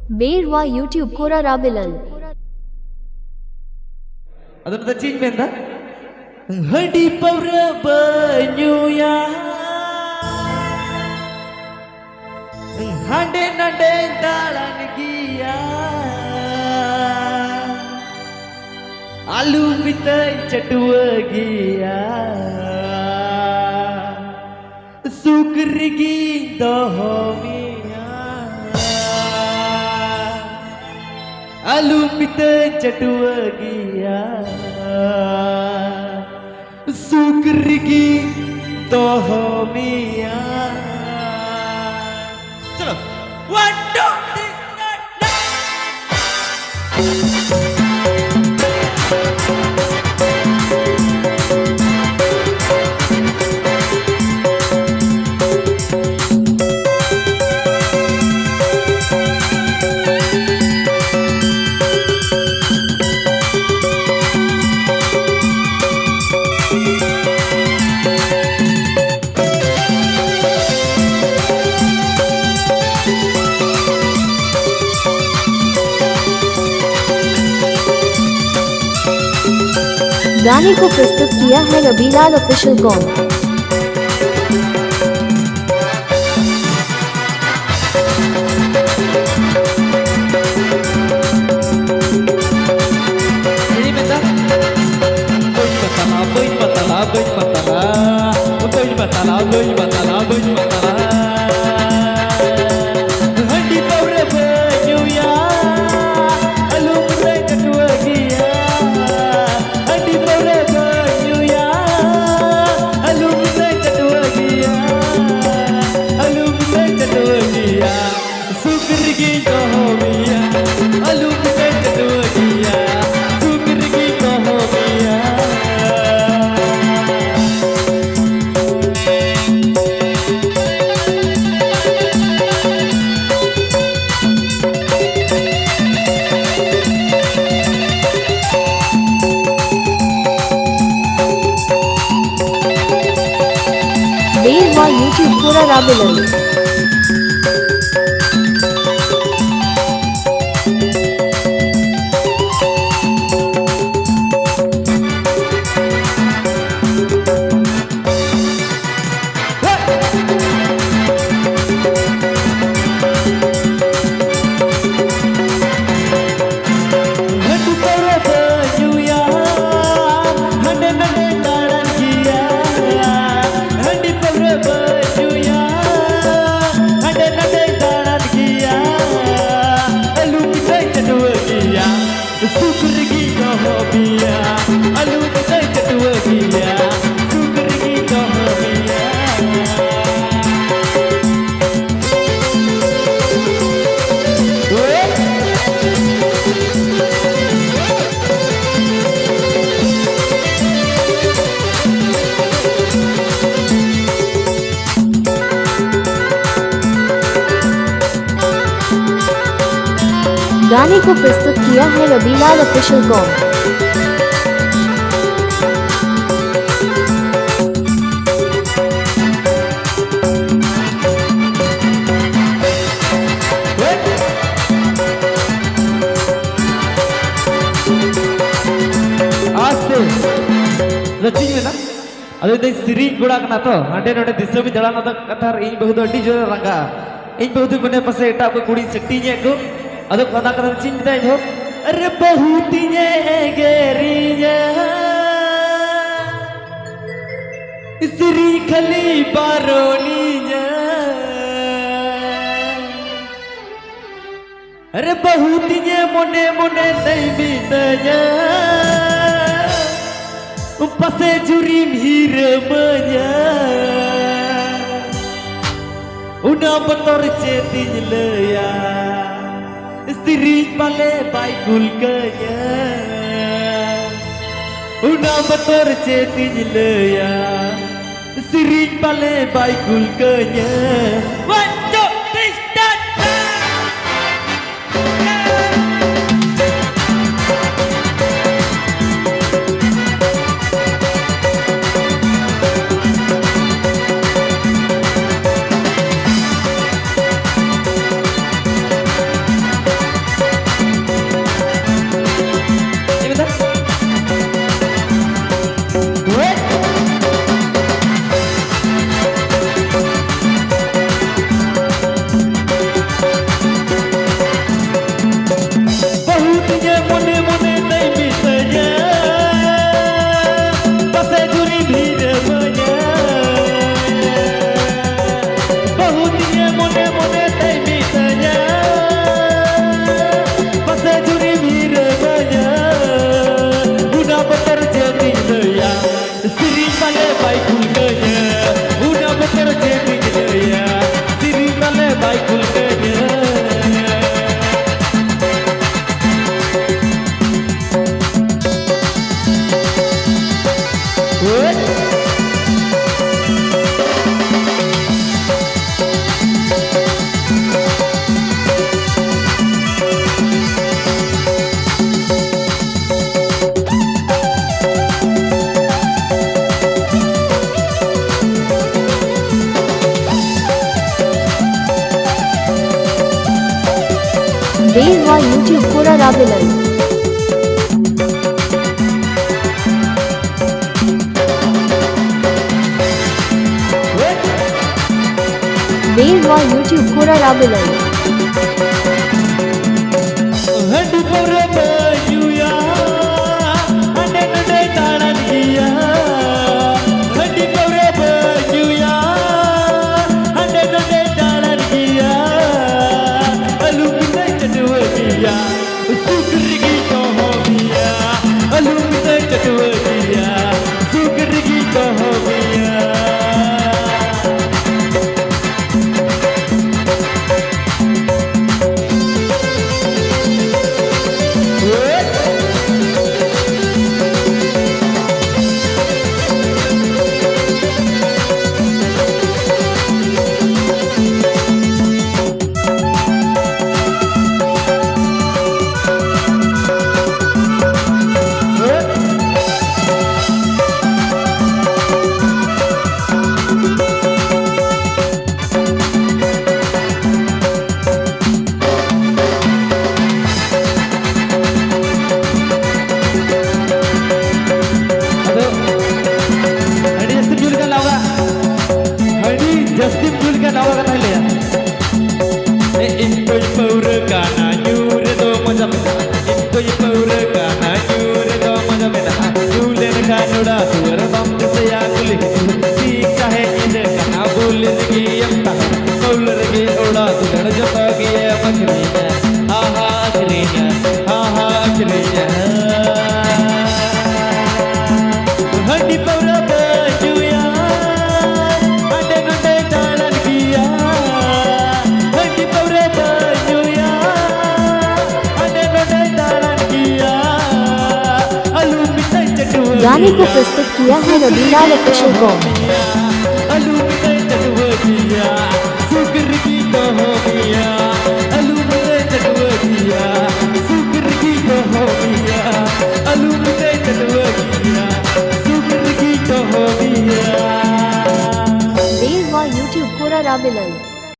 Beerwa YouTube Kora Rabilal. Adun da cing menda. Hadi pawra banyuya. Hande nade dalan giya. Alu bitai chatua giya. Sukrigi dohomiya. Alu bitai chatua giya. Sukrigi dohomiya. Chalo, 1, 2, 3, 4. गाने को प्रस्तुत किया है Rabilal official com. Beerwa YouTube Kora Rabilal. गाने को प्रस्तुत किया है रबीलाल ऑफिशियल कॉम। रचिंग ना अरे दे सिरी गुड़ा कना तो हांडे नोडे दिसो भी जड़ा ना तो कथार इन बहुत अड्डी जो रंगा इन बहुत बने पसे एटा को कुड़ी सेक्टी ने को अदो कदा कदा चिंग दाई हो अरे बहुत ने गेरिया सिरी खली बारोनी अरे बहुत ने मोने मोने नहीं बीतया पसे जुरी भीर मया उना बतर चेतिन लया स्त्री पाले बाइकुल कया उना बतर चेतिन लया स्त्री पाले बाइकुल कया 1, 2, 3, start. hai kulkanya. Dewa YouTube Kura Rabilan. Dewa YouTube Kura Rabilan. Handi pura bajuya, ande nade taran giya. Handi pura bajuya, ande nade taran giya. Alumni chatwa giya, sukrigi kaho giya. Alumni chatwa giya, sukrigi kaho giya. Justin Bul ka nawa ka thale ya Intoy paura kana nyure do maja mena Intoy paura kana nyure do maja mena Jule na kanoda suara bam saya kuli Tik chahe inde kana bul lagi amta Kaul lagi oda tudana jata giye makhriya Aha akhriya aha akhriya Handi paura bajuya ande nade talan giya Handi paura bajuya ande nade talan giya Alumni chatwa गाने को प्रस्तुत किया है Ravilal official com Alumni chatwa giya sukrigi kaho giya Alumni chatwa giya sukrigi kaho giya Alumni chatwa giya sukrigi kaho giya Dewa YouTube Kura Rabilan.